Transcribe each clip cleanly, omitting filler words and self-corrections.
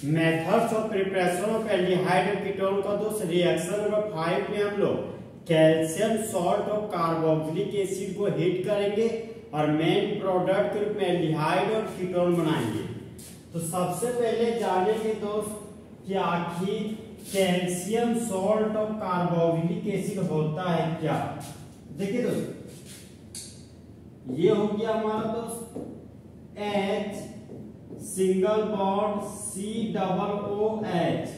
Methods of preparation of aldehyde और ketone का दोस्त रिएक्शन नंबर 5 में हम लोग कैल्शियम सॉल्ट और कार्बोक्सिलिक एसिड को हीट करेंगे और मेन प्रोडक्ट के रूप में एल्डिहाइड और कीटोन बनाएंगे। तो सबसे पहले जानेंगे दोस्त कि आखिर कैल्शियम सॉल्ट और कार्बोक्सिलिक एसिड होता है क्या। देखिए दोस्त, ये हो गया हमारा दोस्त H सिंगल बॉन्ड COOH,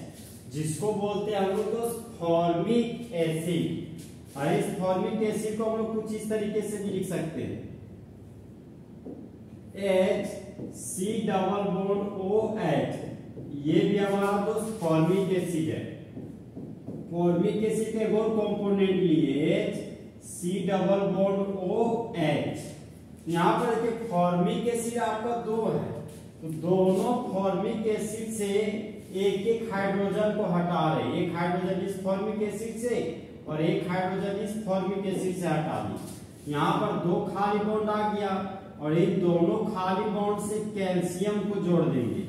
जिसको बोलते हैं हम लोग दोस्त फॉर्मिक एसिड। और इस फॉर्मिक एसिड को हम लोग कुछ इस तरीके से भी लिख सकते हैं, HCOOH। ये भी हमारा दोस्त फॉर्मिक एसिड है। फॉर्मिक एसिड के और कंपोनेंट लिए HCOOH। यहाँ पर देखिए फॉर्मिक एसिड आपका दो है, तो दोनों फॉर्मिक एसिड से एक एक हाइड्रोजन को हटा रहे, एक हाइड्रोजन इस फॉर्मिक एसिड से और एक हाइड्रोजन इस फॉर्मिक एसिड से हटा दी। यहाँ पर दो खाली बॉन्ड आ गया और इन दोनों खाली बॉन्ड से कैल्शियम को जोड़ देंगे।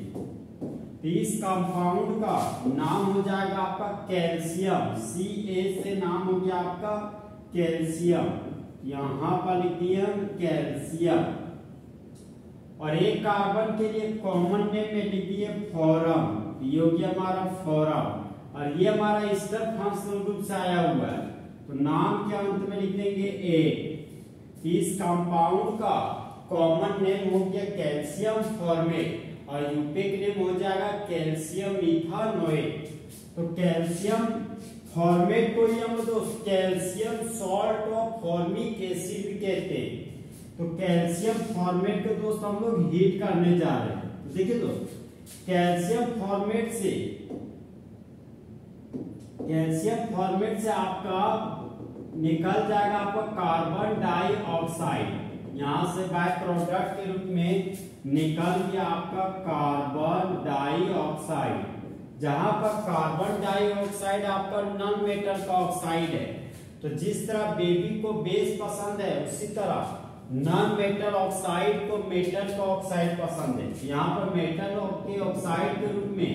तो इस कंपाउंड का नाम हो जाएगा आपका कैल्शियम। Ca से नाम हो गया आपका कैल्शियम। यहाँ पर लिख दिए हम कैल्शियम। और एक कार्बन के लिए कॉमन नेम में लिख दिए फॉरम। ये हो गया हमारा फॉरम और ये हमारा ईस्टर फंक्शनल ग्रुप से आया हुआ है, तो नाम के अंत में लिख देंगे A। इस कंपाउंड का कॉमन नेम हो गया कैल्शियम फॉर्मेट और यूपिक नेम हो जाएगा कैल्शियम इथानोएट। तो कैल्शियम फॉर्मेट को ही हम दोस्त कैल्शियम सॉल्ट और फॉर्मिक एसिड भी कहते हैं। तो कैल्शियम फॉर्मेट को दोस्त हम लोग हीट करने जा रहे हैं। तो देखिए दोस्त, कैल्शियम फॉर्मेट से आपका निकल जाएगा आपका कार्बन डाइऑक्साइड। यहां से बाय प्रोडक्ट के रूप में निकल गया आपका कार्बन डाइऑक्साइड। जहां पर कार्बन डाइऑक्साइड आपका नॉन मेटल का ऑक्साइड है, तो जिस तरह बेबी को बेस पसंद है उसी तरह नॉन मेटल ऑक्साइड को मेटल का ऑक्साइड पसंद है। यहाँ पर मेटल के ऑक्साइड के रूप में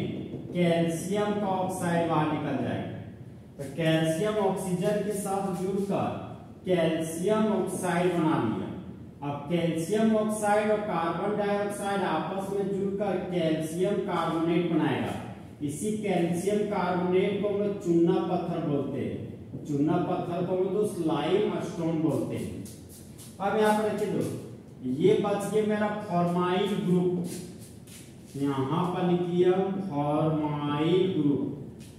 कैल्शियम का ऑक्साइड बाहर निकल जाएगा। तो कैल्शियम ऑक्सीजन के साथ जुड़कर कैल्शियम ऑक्साइड बना लिया। अब कैल्शियम ऑक्साइड और कार्बन डाइऑक्साइड आपस में जुड़कर कैल्शियम कार्बोनेट बनाएगा। इसी कैल्शियम कार्बोनेट को हम लोग चूना पत्थर बोलते हैं। चूना पत्थर को हम लोग लाइम स्टोन बोलते हैं। अब यहाँ पर देखिए दोस्त, ये बच गया मेरा फॉर्माइल ग्रुप। यहाँ पर लिखिए फॉर्माइल ग्रुप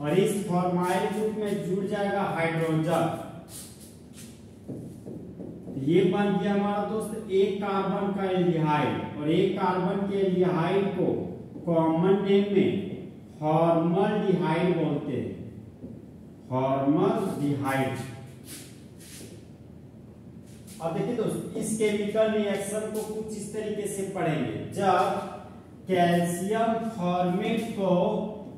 और इस फॉर्माइल ग्रुप में जुड़ जाएगा हाइड्रोजन। ये बन गया हमारा दोस्त एक कार्बन का एल्डिहाइड और एक कार्बन के एल्डिहाइड को कॉमन नेम में फॉर्मल्डिहाइड बोलते हैं। फॉर्मल्डिहाइड। अब देखिए दोस्त, इस केमिकल रिएक्शन को कुछ इस तरीके से पढ़ेंगे। जब कैल्शियम फॉर्मेट को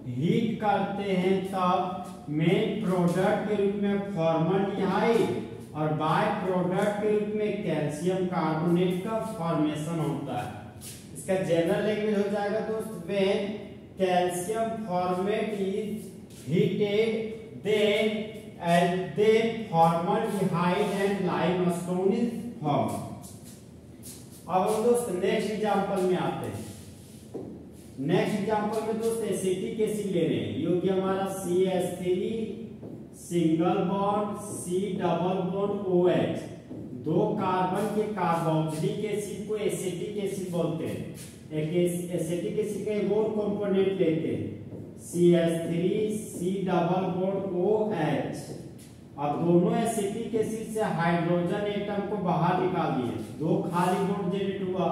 हीट करते हैं तब मेन प्रोडक्ट के रूप में फॉर्मल्डिहाइड और बाय प्रोडक्ट के रूप में कैल्शियम कार्बोनेट का फॉर्मेशन होता है। इसका जनरल लैंग्वेज हो जाएगा दोस्त, when calcium formate is heated then formaldehyde and limestone is formed। अब हम दोस्त नेक्स्ट एग्जांपल में आते हैं। नेक्स्ट एग्जांपल में दोस्त एसिटिक एसिड ले रहे हैं। ये हो गया हमारा CH3 single bond C double bond OH। दो कार्बन के कार्बोक्सिलिक एसिड को एसिटिक एसिड बोलते हैं। एक एसिटिक एसिड का एक और कंपोनेंट लेते हैं CH3 C double bond OH। अब दोनों एसिटिक एसिड से हाइड्रोजन एटम को बाहर निकाल दिए, दो खाली बॉन्ड जनरेट हुआ।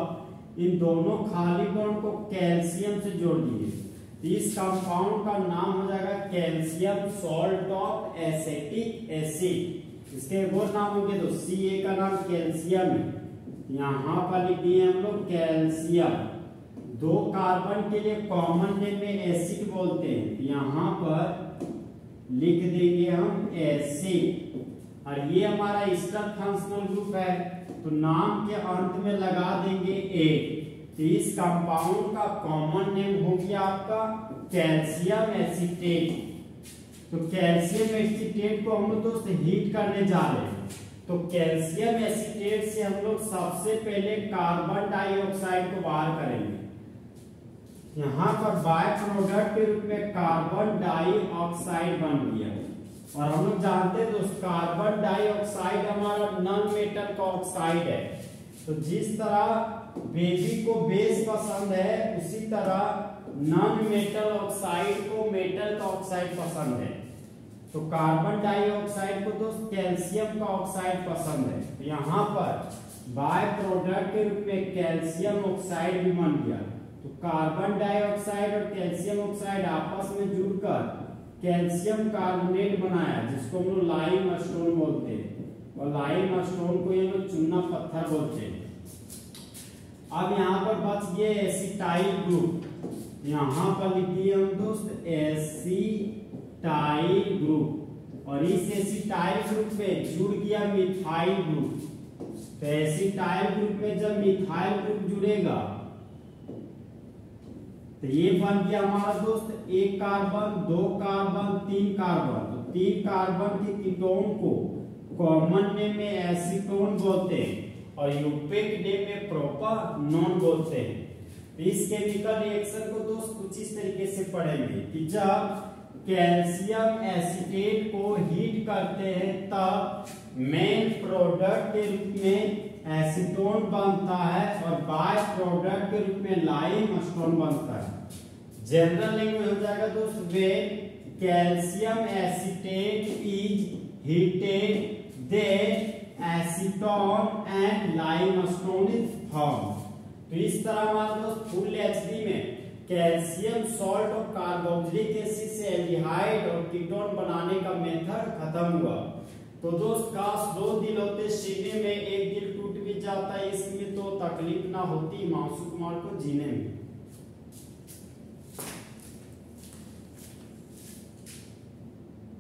इन दोनों खाली बॉन्ड को कैल्शियम से जोड़ दिए। इस कंपाउंड का नाम हो जाएगा calcium salt of acetic acid. इसके एक और नाम होंगे तो Ca का नाम कैल्शियम है, यहाँ पर लिख दिए हम लोग कैल्शियम। दो कार्बन के लिए कॉमन नेम में एसिड बोलते हैं, यहाँ पर लिख देंगे हम एसिड। और ये हमारा ईस्टर फंक्शनल ग्रुप है, तो नाम के अंत में लगा देंगे A। तो इस कंपाउंड का कॉमन नेम हो गया आपका कैल्शियम एसीटेट। तो कैल्शियम एसीटेट को हम लोग दोस्त हीट करने जा रहे हैं। तो कैल्शियम एसीटेट से हम लोग सबसे पहले कार्बन डाइऑक्साइड को बाहर करेंगे। यहाँ पर बाय प्रोडक्ट के रूप में कार्बन डाइऑक्साइड बन गया। और हम लोग जानते हैं दोस्त कार्बन डाइऑक्साइड हमारा नॉन मेटल का ऑक्साइड है। तो जिस तरह बेबी को बेस पसंद है उसी तरह नॉन मेटल ऑक्साइड को मेटल का ऑक्साइड पसंद है। तो कार्बन डाइऑक्साइड को दोस्त कैल्शियम का ऑक्साइड पसंद है। तो यहाँ पर बाय प्रोडक्ट के रूप में कैल्शियम ऑक्साइड भी बन गया। तो कार्बन डाइऑक्साइड और कैल्शियम ऑक्साइड आपस में जुड़कर कैल्शियम कार्बोनेट बनाया, जिसको हम लोग लाइम स्टोन बोलते हैं। और लाइम स्टोन को ये लोग चूना पत्थर बोलते हैं। अब यहाँ पर बच गए एसिटाइल ग्रुप। यहाँ पर लिखिए हम दोस्त एसिटाइल ग्रुप। और इस एसिटाइल ग्रुप में जुड़ गया मिथाइल ग्रुप। तो एसिटाइल ग्रुप में जब मिथाइल ग्रुप जुड़ेगा तो ये बन गया हमारा दोस्त एक कार्बन, दो कार्बन, तीन कार्बन। तो तीन कार्बन के कीटोन को कॉमन नेम में एसीटोन बोलते हैं और यूपेक नेम में प्रोपानोन बोलते हैं। तो इस केमिकल रिएक्शन को दोस्त कुछ इस तरीके से पढ़ेंगे कि जब कैल्शियम एसीटेट को हीट करते हैं तब मेन प्रोडक्ट के रूप में एसीटोन बनता है और बाय प्रोडक्ट के रूप में लाइम स्टोन बनता है। जनरल लैंग्वेज हो जाएगा दोस्त, when calcium acetate is heated then acetone and limestone is form. तो इस तरह हमारा दोस्त फुल एचडी में कैल्शियम सॉल्ट और कार्बोक्सिलिक एसिड से एल्डिहाइड और कीटोन बनाने का मेथड खत्म हुआ। तो दोस्त काश दो दिल होते सीने में, एक दिल टूट भी जाता, इसमें तो तकलीफ ना होती मासूम कुमार को जीने में।